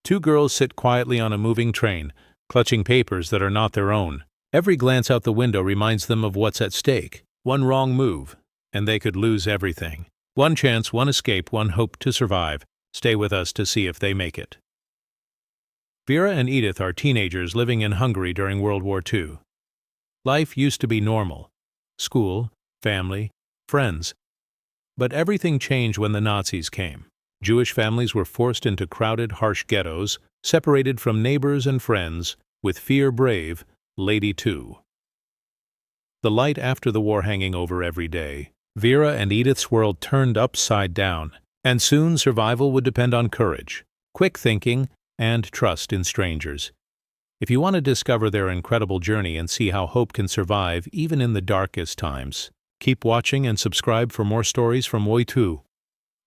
Two girls sit quietly on a moving train, clutching papers that are not their own. Every glance out the window reminds them of what's at stake. One wrong move, and they could lose everything. One chance, one escape, one hope to survive. Stay with us to see if they make it. Vera and Edith are teenagers living in Hungary during World War II. Life used to be normal. School, family, friends. But everything changed when the Nazis came. Jewish families were forced into crowded, harsh ghettos, separated from neighbors and friends, with fear brave, Lady too. The light after the war hanging over every day, Vera and Edith's world turned upside down, and soon survival would depend on courage, quick thinking, and trust in strangers. If you want to discover their incredible journey and see how hope can survive even in the darkest times, keep watching and subscribe for more stories from Wight.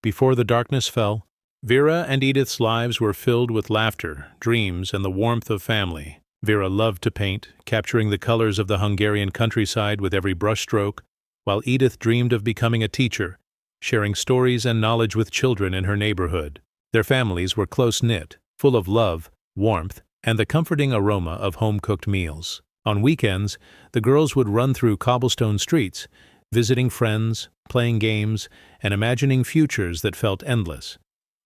Before the darkness fell, Vera and Edith's lives were filled with laughter, dreams, and the warmth of family. Vera loved to paint, capturing the colors of the Hungarian countryside with every brushstroke, while Edith dreamed of becoming a teacher, sharing stories and knowledge with children in her neighborhood. Their families were close-knit, full of love, warmth, and the comforting aroma of home-cooked meals. On weekends, the girls would run through cobblestone streets, visiting friends, playing games, and imagining futures that felt endless.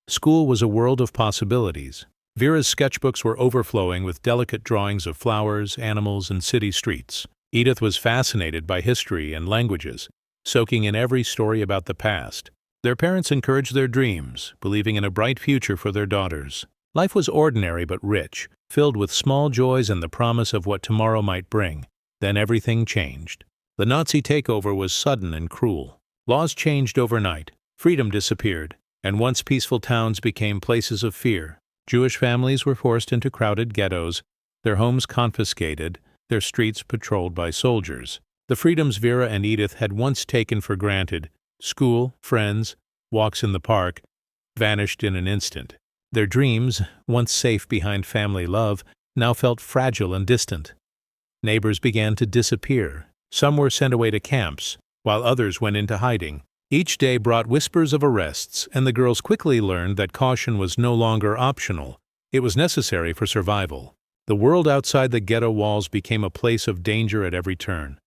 School was a world of possibilities. Vera's sketchbooks were overflowing with delicate drawings of flowers, animals, and city streets. Edith was fascinated by history and languages, soaking in every story about the past. Their parents encouraged their dreams, believing in a bright future for their daughters. Life was ordinary but rich, filled with small joys and the promise of what tomorrow might bring. Then everything changed. The Nazi takeover was sudden and cruel. Laws changed overnight, freedom disappeared, and once peaceful towns became places of fear. Jewish families were forced into crowded ghettos, their homes confiscated, their streets patrolled by soldiers. The freedoms Vera and Edith had once taken for granted, school, friends, walks in the park, vanished in an instant. Their dreams, once safe behind family love, now felt fragile and distant. Neighbors began to disappear. Some were sent away to camps, while others went into hiding. Each day brought whispers of arrests, and the girls quickly learned that caution was no longer optional. It was necessary for survival. The world outside the ghetto walls became a place of danger at every turn.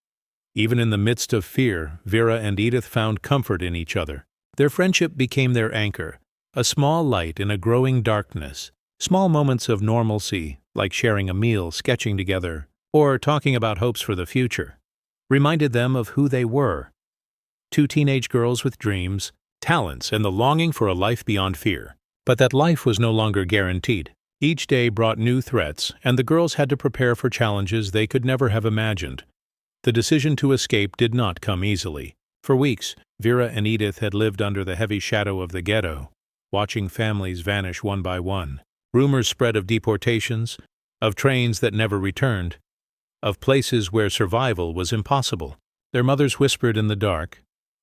Even in the midst of fear, Vera and Edith found comfort in each other. Their friendship became their anchor, a small light in a growing darkness. Small moments of normalcy, like sharing a meal, sketching together, or talking about hopes for the future, reminded them of who they were. Two teenage girls with dreams, talents, and the longing for a life beyond fear. But that life was no longer guaranteed. Each day brought new threats, and the girls had to prepare for challenges they could never have imagined. The decision to escape did not come easily. For weeks, Vera and Edith had lived under the heavy shadow of the ghetto, watching families vanish one by one. Rumors spread of deportations, of trains that never returned, of places where survival was impossible. Their mothers whispered in the dark.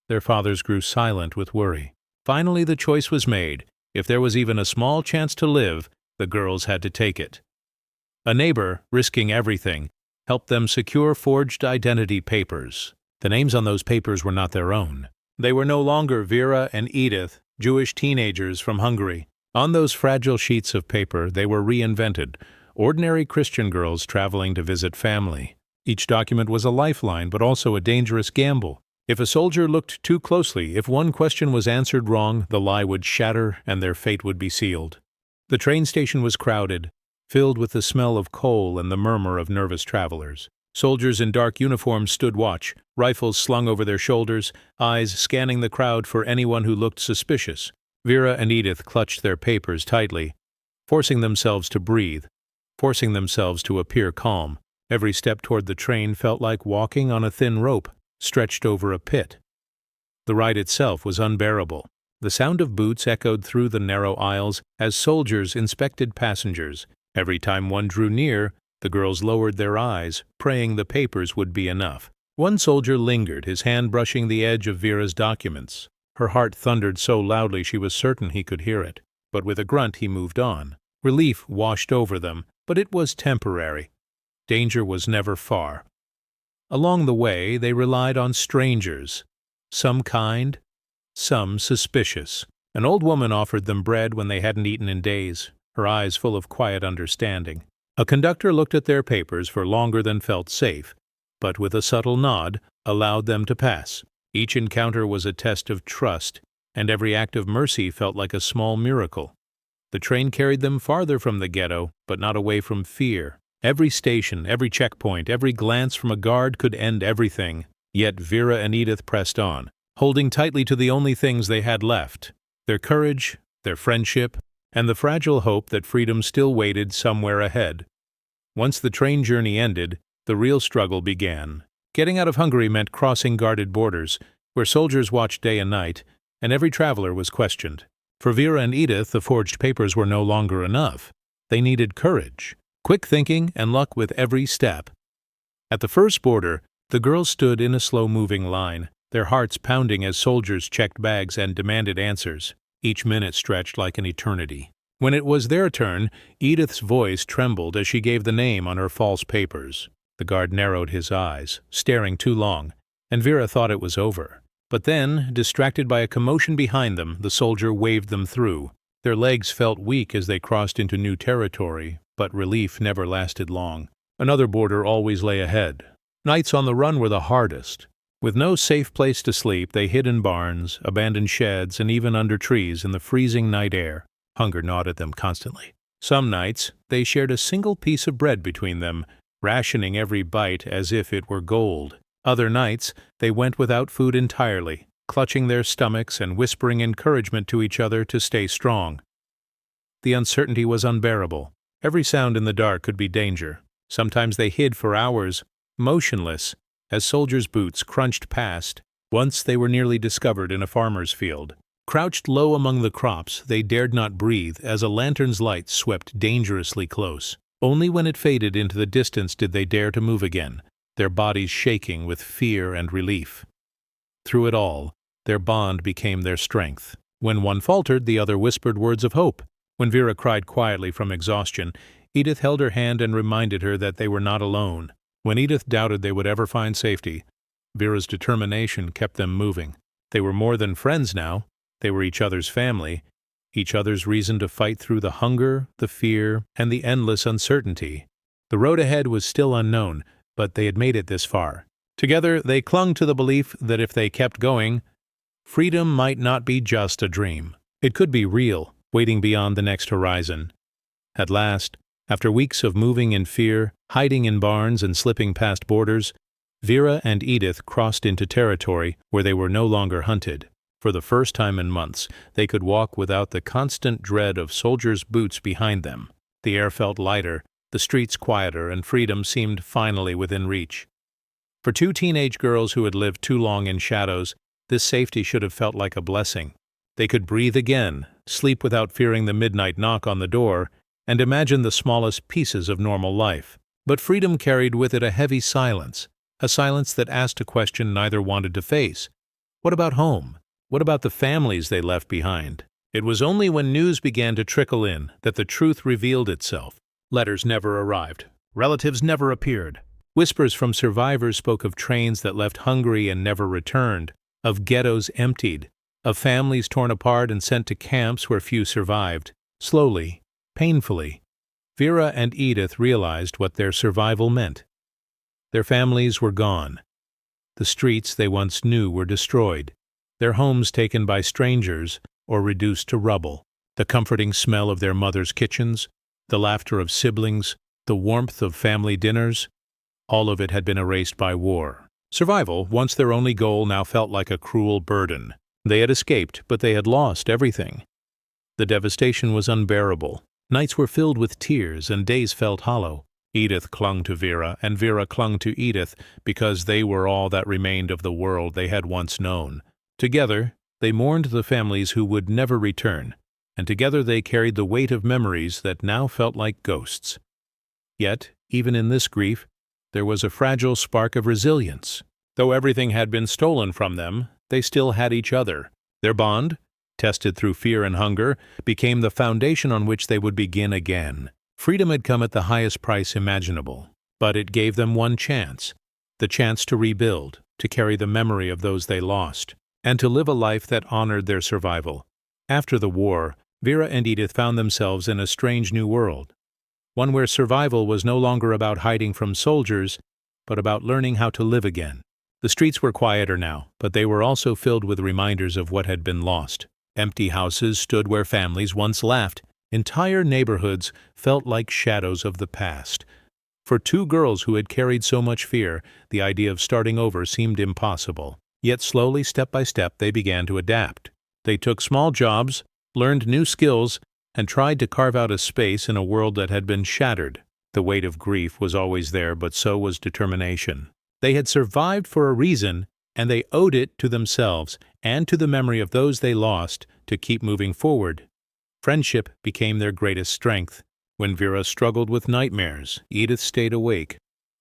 Their fathers grew silent with worry. Finally, the choice was made. If there was even a small chance to live, the girls had to take it. A neighbor, risking everything, helped them secure forged identity papers. The names on those papers were not their own. They were no longer Vera and Edith, Jewish teenagers from Hungary. On those fragile sheets of paper, they were reinvented, ordinary Christian girls traveling to visit family. Each document was a lifeline, but also a dangerous gamble. If a soldier looked too closely, if one question was answered wrong, the lie would shatter and their fate would be sealed. The train station was crowded, filled with the smell of coal and the murmur of nervous travelers. Soldiers in dark uniforms stood watch, rifles slung over their shoulders, eyes scanning the crowd for anyone who looked suspicious. Vera and Edith clutched their papers tightly, forcing themselves to breathe, forcing themselves to appear calm. Every step toward the train felt like walking on a thin rope, stretched over a pit. The ride itself was unbearable. The sound of boots echoed through the narrow aisles as soldiers inspected passengers. Every time one drew near, the girls lowered their eyes, praying the papers would be enough. One soldier lingered, his hand brushing the edge of Vera's documents. Her heart thundered so loudly she was certain he could hear it. But with a grunt he moved on. Relief washed over them, but it was temporary. Danger was never far. Along the way, they relied on strangers, some kind, some suspicious. An old woman offered them bread when they hadn't eaten in days. her eyes full of quiet understanding. A conductor looked at their papers for longer than felt safe, but with a subtle nod, allowed them to pass. Each encounter was a test of trust, and every act of mercy felt like a small miracle. The train carried them farther from the ghetto, but not away from fear. Every station, every checkpoint, every glance from a guard could end everything. Yet Vera and Edith pressed on, holding tightly to the only things they had left: their courage, their friendship, and the fragile hope that freedom still waited somewhere ahead. Once the train journey ended, the real struggle began. Getting out of Hungary meant crossing guarded borders, where soldiers watched day and night, and every traveler was questioned. For Vera and Edith, the forged papers were no longer enough. They needed courage, quick thinking, and luck with every step. At the first border, the girls stood in a slow-moving line, their hearts pounding as soldiers checked bags and demanded answers. Each minute stretched like an eternity. When it was their turn, Edith's voice trembled as she gave the name on her false papers. The guard narrowed his eyes, staring too long, and Vera thought it was over. But then, distracted by a commotion behind them, the soldier waved them through. Their legs felt weak as they crossed into new territory, but relief never lasted long. Another border always lay ahead. Nights on the run were the hardest. With no safe place to sleep, they hid in barns, abandoned sheds, and even under trees in the freezing night air. Hunger gnawed at them constantly. Some nights, they shared a single piece of bread between them, rationing every bite as if it were gold. Other nights, they went without food entirely, clutching their stomachs and whispering encouragement to each other to stay strong. The uncertainty was unbearable. Every sound in the dark could be danger. Sometimes they hid for hours, motionless, as soldiers' boots crunched past. Once they were nearly discovered in a farmer's field. Crouched low among the crops, they dared not breathe as a lantern's light swept dangerously close. Only when it faded into the distance did they dare to move again, their bodies shaking with fear and relief. Through it all, their bond became their strength. When one faltered, the other whispered words of hope. When Vera cried quietly from exhaustion, Edith held her hand and reminded her that they were not alone. When Edith doubted they would ever find safety, Vera's determination kept them moving. They were more than friends now. They were each other's family, each other's reason to fight through the hunger, the fear, and the endless uncertainty. The road ahead was still unknown, but they had made it this far. Together, they clung to the belief that if they kept going, freedom might not be just a dream. It could be real, waiting beyond the next horizon. At last, after weeks of moving in fear, hiding in barns, and slipping past borders, Vera and Edith crossed into territory where they were no longer hunted. For the first time in months, they could walk without the constant dread of soldiers' boots behind them. The air felt lighter, the streets quieter, and freedom seemed finally within reach. For two teenage girls who had lived too long in shadows, this safety should have felt like a blessing. They could breathe again, sleep without fearing the midnight knock on the door, and imagine the smallest pieces of normal life. But freedom carried with it a heavy silence, a silence that asked a question neither wanted to face. What about home? What about the families they left behind? It was only when news began to trickle in that the truth revealed itself. Letters never arrived. Relatives never appeared. Whispers from survivors spoke of trains that left Hungary and never returned, of ghettos emptied, of families torn apart and sent to camps where few survived. Slowly, painfully, Vera and Edith realized what their survival meant. Their families were gone. The streets they once knew were destroyed, their homes taken by strangers or reduced to rubble. The comforting smell of their mothers' kitchens, the laughter of siblings, the warmth of family dinners, all of it had been erased by war. Survival, once their only goal, now felt like a cruel burden. They had escaped, but they had lost everything. The devastation was unbearable. Nights were filled with tears, and days felt hollow. Edith clung to Vera, and Vera clung to Edith, because they were all that remained of the world they had once known. Together, they mourned the families who would never return, and together they carried the weight of memories that now felt like ghosts. Yet, even in this grief, there was a fragile spark of resilience. Though everything had been stolen from them, they still had each other. Their bond, tested through fear and hunger, became the foundation on which they would begin again. Freedom had come at the highest price imaginable, but it gave them one chance, the chance to rebuild, to carry the memory of those they lost, and to live a life that honored their survival. After the war, Vera and Edith found themselves in a strange new world, one where survival was no longer about hiding from soldiers, but about learning how to live again. The streets were quieter now, but they were also filled with reminders of what had been lost. Empty houses stood where families once laughed. Entire neighborhoods felt like shadows of the past. For two girls who had carried so much fear, the idea of starting over seemed impossible. Yet slowly, step by step, they began to adapt. They took small jobs, learned new skills, and tried to carve out a space in a world that had been shattered. The weight of grief was always there, but so was determination. They had survived for a reason, and they owed it to themselves and to the memory of those they lost to keep moving forward. Friendship became their greatest strength. When Vera struggled with nightmares, Edith stayed awake,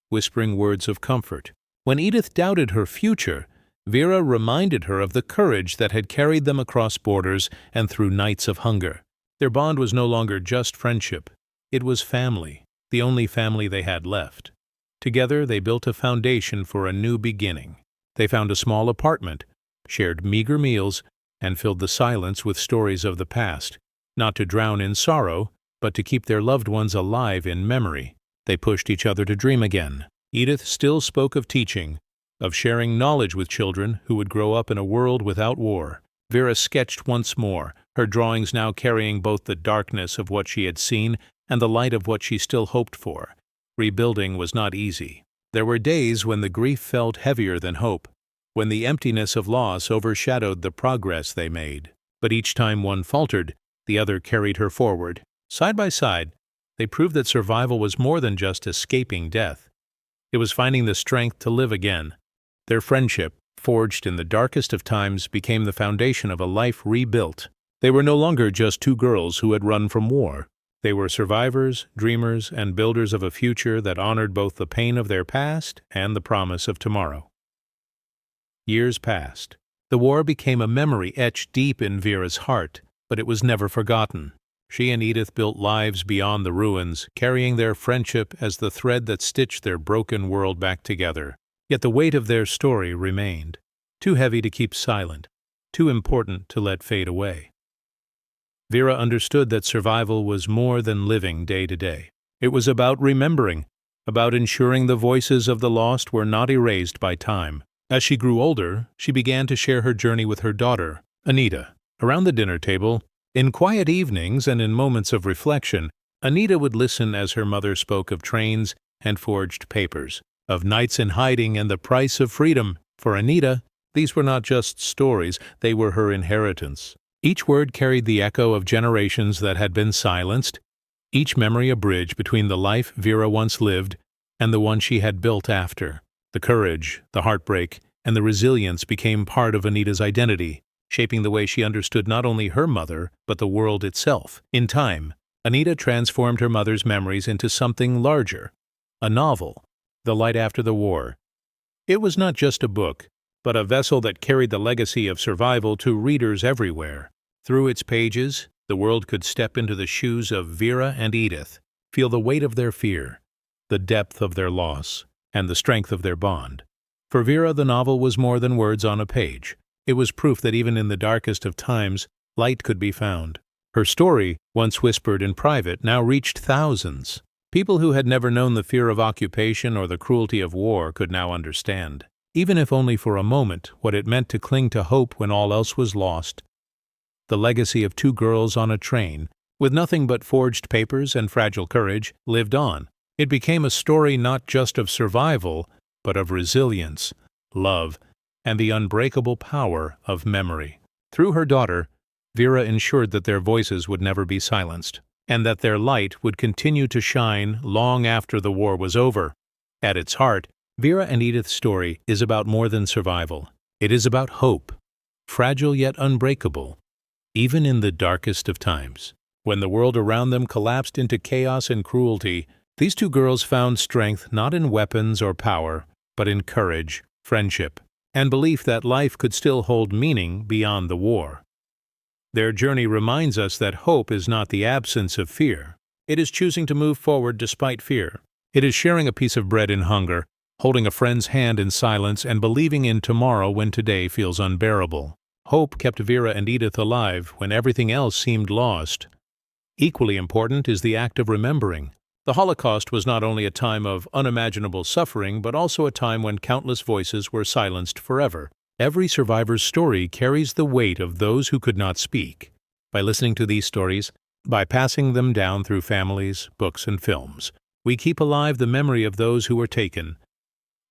whispering words of comfort. When Edith doubted her future, Vera reminded her of the courage that had carried them across borders and through nights of hunger. Their bond was no longer just friendship. It was family, the only family they had left. Together, they built a foundation for a new beginning. They found a small apartment, shared meager meals, and filled the silence with stories of the past, not to drown in sorrow, but to keep their loved ones alive in memory. They pushed each other to dream again. Edith still spoke of teaching, of sharing knowledge with children who would grow up in a world without war. Vera sketched once more, her drawings now carrying both the darkness of what she had seen and the light of what she still hoped for. Rebuilding was not easy. There were days when the grief felt heavier than hope, when the emptiness of loss overshadowed the progress they made. But each time one faltered, the other carried her forward. Side by side, they proved that survival was more than just escaping death. It was finding the strength to live again. Their friendship, forged in the darkest of times, became the foundation of a life rebuilt. They were no longer just two girls who had run from war. They were survivors, dreamers, and builders of a future that honored both the pain of their past and the promise of tomorrow. Years passed. The war became a memory etched deep in Vera's heart, but it was never forgotten. She and Edith built lives beyond the ruins, carrying their friendship as the thread that stitched their broken world back together. Yet the weight of their story remained, too heavy to keep silent, too important to let fade away. Vera understood that survival was more than living day to day. It was about remembering, about ensuring the voices of the lost were not erased by time. As she grew older, she began to share her journey with her daughter, Anita. Around the dinner table, in quiet evenings and in moments of reflection, Anita would listen as her mother spoke of trains and forged papers, of nights in hiding and the price of freedom. For Anita, these were not just stories, they were her inheritance. Each word carried the echo of generations that had been silenced, each memory a bridge between the life Vera once lived and the one she had built after. The courage, the heartbreak, and the resilience became part of Anita's identity, shaping the way she understood not only her mother, but the world itself. In time, Anita transformed her mother's memories into something larger, a novel, The Light After the War. It was not just a book, but a vessel that carried the legacy of survival to readers everywhere. Through its pages, the world could step into the shoes of Vera and Edith, feel the weight of their fear, the depth of their loss, and the strength of their bond. For Vera, the novel was more than words on a page. It was proof that even in the darkest of times, light could be found. Her story, once whispered in private, now reached thousands. People who had never known the fear of occupation or the cruelty of war could now understand, even if only for a moment, what it meant to cling to hope when all else was lost. The legacy of two girls on a train, with nothing but forged papers and fragile courage, lived on. It became a story not just of survival, but of resilience, love, and the unbreakable power of memory. Through her daughter, Vera ensured that their voices would never be silenced, and that their light would continue to shine long after the war was over. At its heart, Vera and Edith's story is about more than survival. It is about hope, fragile yet unbreakable, even in the darkest of times. When the world around them collapsed into chaos and cruelty, these two girls found strength not in weapons or power, but in courage, friendship, and belief that life could still hold meaning beyond the war. Their journey reminds us that hope is not the absence of fear. It is choosing to move forward despite fear. It is sharing a piece of bread in hunger, holding a friend's hand in silence, and believing in tomorrow when today feels unbearable. Hope kept Vera and Edith alive when everything else seemed lost. Equally important is the act of remembering. The Holocaust was not only a time of unimaginable suffering, but also a time when countless voices were silenced forever. Every survivor's story carries the weight of those who could not speak. By listening to these stories, by passing them down through families, books, and films, we keep alive the memory of those who were taken.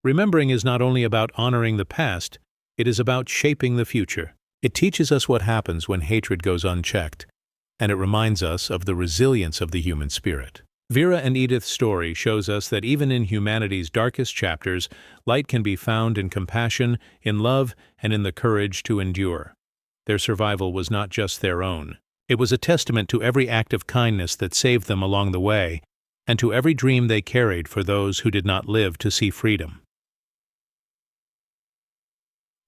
Remembering is not only about honoring the past, it is about shaping the future. It teaches us what happens when hatred goes unchecked, and it reminds us of the resilience of the human spirit. Vera and Edith's story shows us that even in humanity's darkest chapters, light can be found in compassion, in love, and in the courage to endure. Their survival was not just their own. It was a testament to every act of kindness that saved them along the way, and to every dream they carried for those who did not live to see freedom.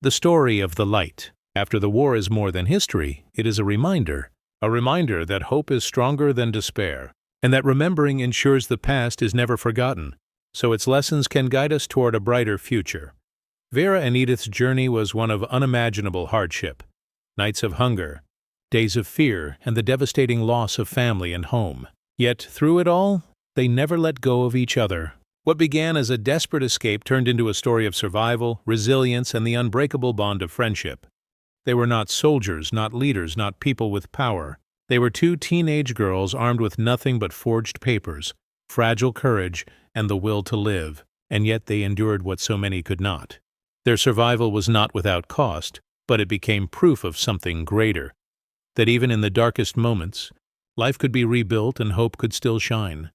The story of the light. After the war is more than history, it is a reminder that hope is stronger than despair, and that remembering ensures the past is never forgotten, so its lessons can guide us toward a brighter future. Vera and Edith's journey was one of unimaginable hardship. Nights of hunger, days of fear, and the devastating loss of family and home. Yet, through it all, they never let go of each other. What began as a desperate escape turned into a story of survival, resilience, and the unbreakable bond of friendship. They were not soldiers, not leaders, not people with power. They were two teenage girls armed with nothing but forged papers, fragile courage, and the will to live, and yet they endured what so many could not. Their survival was not without cost, but it became proof of something greater, that even in the darkest moments, life could be rebuilt and hope could still shine.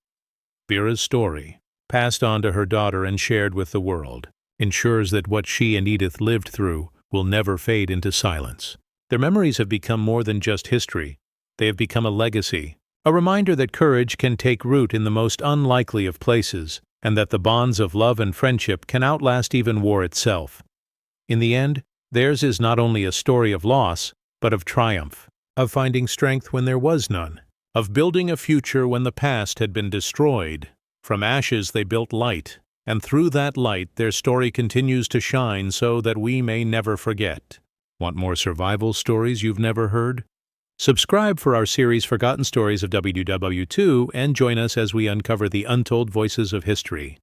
Vera's story, passed on to her daughter and shared with the world, ensures that what she and Edith lived through will never fade into silence. Their memories have become more than just history. They have become a legacy, a reminder that courage can take root in the most unlikely of places, and that the bonds of love and friendship can outlast even war itself. In the end, theirs is not only a story of loss, but of triumph, of finding strength when there was none, of building a future when the past had been destroyed. From ashes they built light, and through that light their story continues to shine so that we may never forget. Want more survival stories you've never heard? Subscribe for our series Forgotten Stories of WW2 and join us as we uncover the untold voices of history.